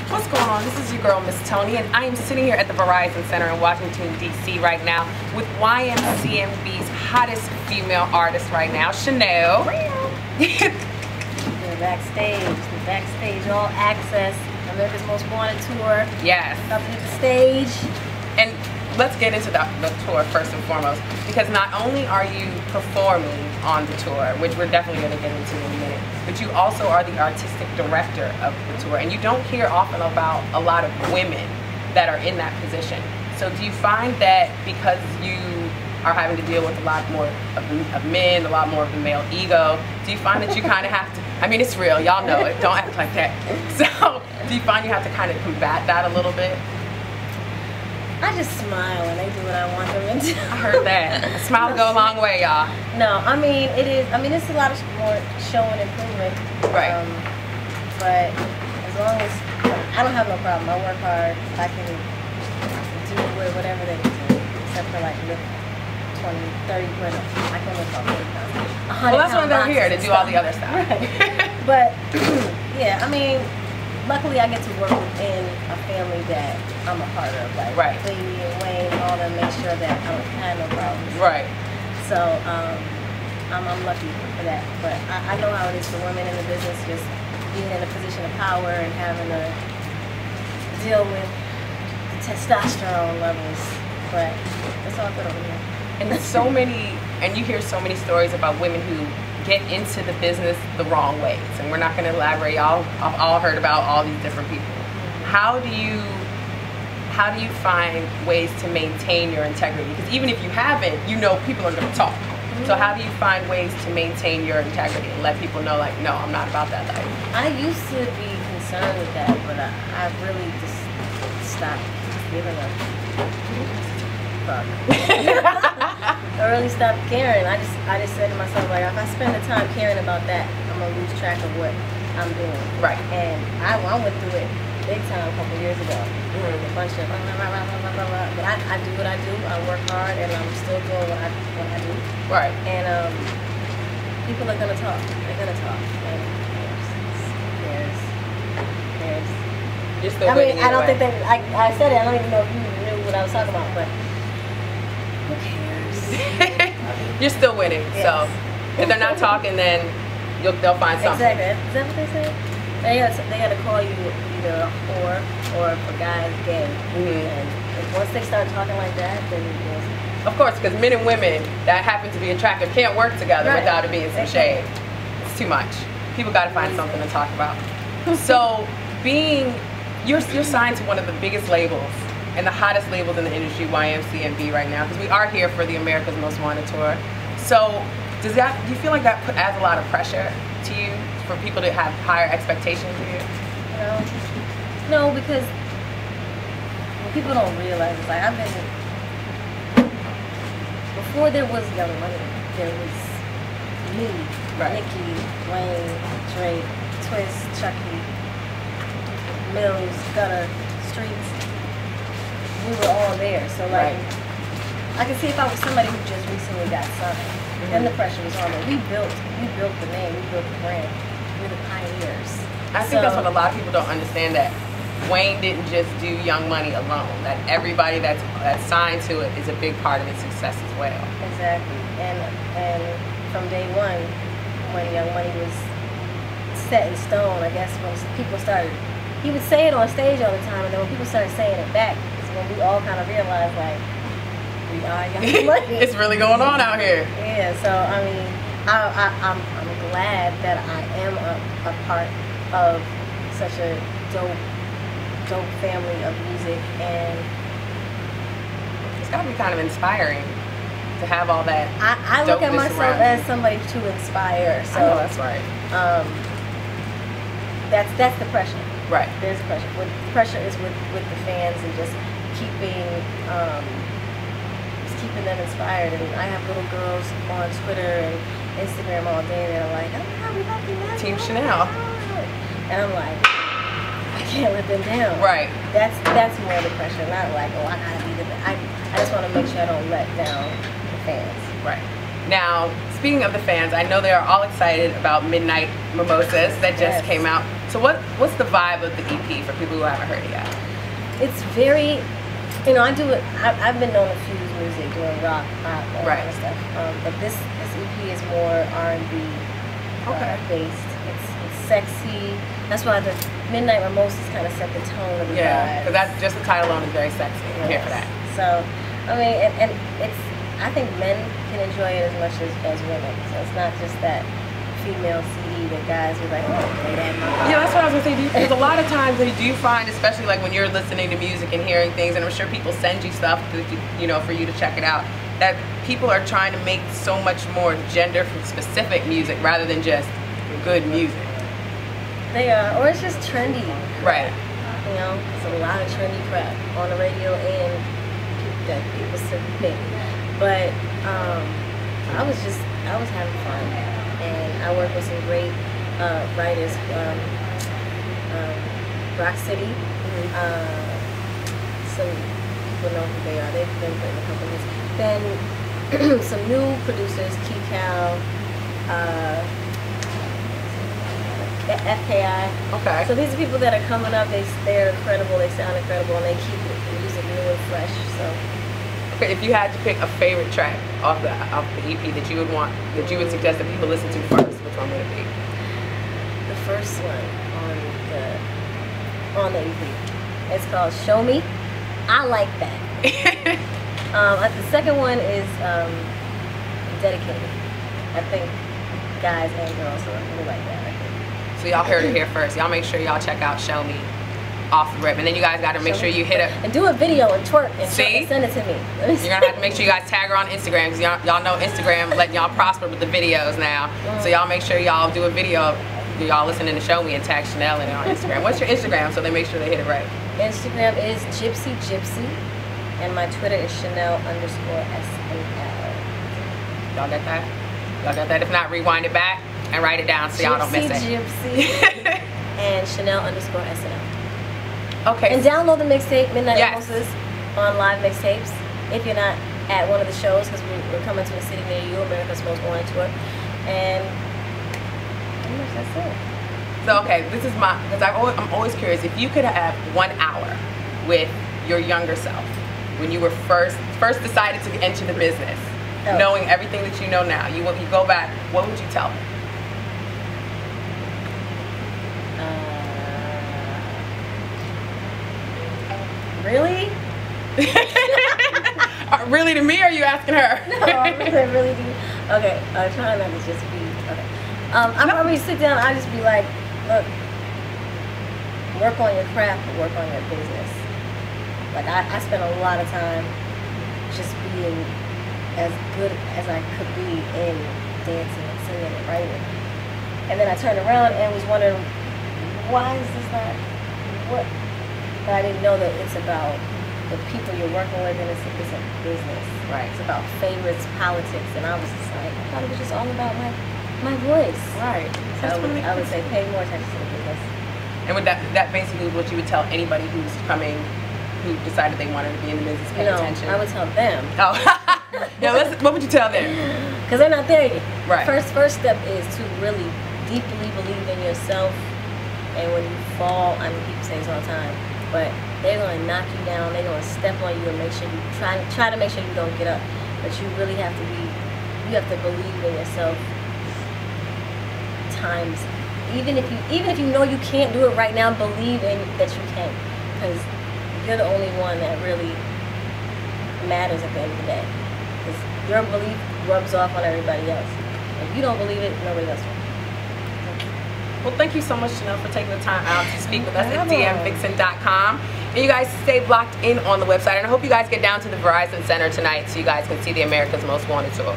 What's going on? This is your girl, Miss Toni, and I am sitting here at the Verizon Center in Washington, D.C. right now with YMCMB's hottest female artist right now, Shanell. We're backstage, all access, America's Most Wanted tour. Yes. About to hit the stage. And let's get into the tour first and foremost, because not only are you performing on the tour, which we're definitely going to get into in a minute, but you also are the artistic director of the tour, and you don't hear often about a lot of women that are in that position. So do you find that because you are having to deal with a lot more of men, a lot more of the male ego, do you find that you kind of have to, I mean, it's real, y'all know it, don't act like that. So do you find you have to kind of combat that a little bit? I just smile and they do what I want them to do. I heard that. A smile go a long way, y'all. No, I mean, it's a lot of more show and improvement. Right. But as long as, I don't have no problem. I work hard. I can do whatever they can do, except for like lift 20, 30, I can lift about 40 pounds. Well, that's why they're here, to do all the other stuff. Right. But, yeah, I mean, luckily I get to work within a family that I'm a part of, like right. Baby and Wayne and all them, make sure that I don't have no problems. Right. So I'm lucky for that. But I know how it is for women in the business, just being in a position of power and having to deal with the testosterone levels. But it's all good over here. And so many, and you hear so many stories about women who get into the business the wrong ways, and we're not going to elaborate. I've all heard about all these different people. How do you find ways to maintain your integrity? Because even if you haven't, you know people are going to talk. So how do you find ways to maintain your integrity and let people know, like, no, I'm not about that life? I used to be concerned with that, but I really just stopped giving a fuck. I really stopped caring. I just said to myself, like, if I spend the time caring about that, I'm gonna lose track of what I'm doing. Right. And I went through it big time a couple years ago. A bunch of blah, blah, blah, blah, blah, blah. But I do what I do. I work hard, and I'm still doing what I do. Right. And people are gonna talk. They're gonna talk. And there's. You're still I mean, I don't way. think that I said it. I don't even know if you knew what I was talking about, but who cares? You're still winning. Yes. So if they're not talking, then they'll find something. Exactly. Is that what they say? They gotta call you either a whore or if a guy is gay. And once they start talking like that, then of course, because men and women that happen to be attractive can't work together without it being some shade. It's too much. People got to find something to talk about. So, you're signed to one of the biggest labels and the hottest labels in the industry, YMCMB, right now, because we are here for the America's Most Wanted tour. So, do you feel like that adds a lot of pressure to you, for people to have higher expectations of you? No, because what people don't realize is, like, I've been, before there was Young Money, there was me, right. Nicki, Wayne, Drake, Twist, Chucky, Mills, Gutter, Streets. We were all there. So, like, I can see if I was somebody who just recently got signed, then the pressure was on me. We built the name, we built the brand. We're the pioneers. I think that's what a lot of people don't understand, that Wayne didn't just do Young Money alone. That everybody that's signed to it is a big part of its success as well. Exactly. And from day one, when Young Money was set in stone, I guess when people started, he would say it on stage all the time, and then when people started saying it back, is when we all kind of realized, like, we are Young Money. It's really going on out here. Yeah. So I mean, I'm glad that I am a part of such a dope family of music, and it's got to be kind of inspiring to have all that. I look at myself as somebody to inspire. So I know that's right. That's the pressure. Right. There's pressure. The pressure is with the fans and just keeping them inspired. And I have little girls on Twitter and Instagram all day that are like, oh, we love you, Team Shanell. And I'm like, I can't let them down. Right. That's more the pressure, not like, oh, I gotta be the best. I just want to make sure I don't let down the fans. Right. Now, speaking of the fans, I know they are all excited about Midnight Mimosas that just came out. So what's the vibe of the EP for people who haven't heard it yet? It's very, you know, I do it. I've been known to fuse music, doing rock, pop, all that kind of stuff. But this EP is more R&B based. It's sexy. That's why the Midnight Mimosas kind of set the tone of the vibe. Because that's just the title alone is very sexy. I'm here for that. So, I mean, and it's. I think men can enjoy it as much as women. So it's not just that female CD that guys are like, oh, play that. Yeah, that's what I was gonna say. Because a lot of times they do find, especially like when you're listening to music and hearing things, and I'm sure people send you stuff, you know, for you to check it out, that people are trying to make so much more gender-specific music rather than just good music. They are, or it's just trendy. Right. You know, there's a lot of trendy crap on the radio and that people submit. But I was having fun, and I work with some great writers. Rock City, some people know who they are. They've been great companies. Then some new producers, Keycal, FKI. Okay. So these are people that are coming up. They're incredible. They sound incredible, and they keep the music new and fresh. So. If you had to pick a favorite track off the EP that you would suggest that people listen to first, which one would it be? The first one on the EP. It's called "Show Me." I like that. The second one is "Dedicated." I think guys and girls really like that. So y'all heard it here first. Y'all make sure y'all check out "Show Me" off the rip, and then you guys got to make sure you hit it and do a video and twerk and send it to me. You're gonna have to make sure you guys tag her on Instagram, because y'all know Instagram letting y'all prosper with the videos now. So y'all make sure y'all do a video, y'all listening to Show Me, and tag Shanell in it on Instagram. What's your Instagram, so they make sure they hit it right? Instagram is Gypsy, and my Twitter is Shanell_SNL. Y'all got that? Y'all got that? If not, rewind it back and write it down so y'all don't miss it. Gypsy and Shanell_SNL. Okay. And download the mixtape, Midnight Mimosas, on Live Mixtapes. If you're not at one of the shows, because we're coming to a city near you, America's Most Wanted Tour. And pretty much that's it. So, okay, this is because I'm always curious, if you could have 1 hour with your younger self, when you were first decided to enter the business, knowing everything that you know now, you go back, what would you tell them? Really? Really to me, or are you asking her? No, I really do. Okay, I'm trying not to just be, okay. I'd probably sit down, I'd just be like, look, work on your craft, work on your business. Like, I spent a lot of time just being as good as I could be in dancing and singing and writing. And then I turned around and was wondering, why is this not, what? But I didn't know that it's about the people you're working with, and it's a business. Right. It's about favorites, politics, and I was just like, I thought it was just all about my voice. Right. So I would say pay more attention to the business. And would that basically what you would tell anybody who's coming, who decided they wanted to be in the business, pay attention? I would tell them. Oh. Yeah, what would you tell them? Because they're not there yet. Right. First step is to really deeply believe in yourself, and when you fall, I mean, people say this all the time, but they're going to knock you down, they're going to step on you and make sure you try to make sure you don't get up. But you really have to you have to believe in yourself times. Even if you know you can't do it right now, believe in that you can, because you're the only one that really matters at the end of the day. Because your belief rubs off on everybody else. If you don't believe it, nobody else will. Well, thank you so much, Shanell, for taking the time out to speak with us at dmvixen.com. And you guys stay blocked in on the website. And I hope you guys get down to the Verizon Center tonight so you guys can see the America's Most Wanted tour.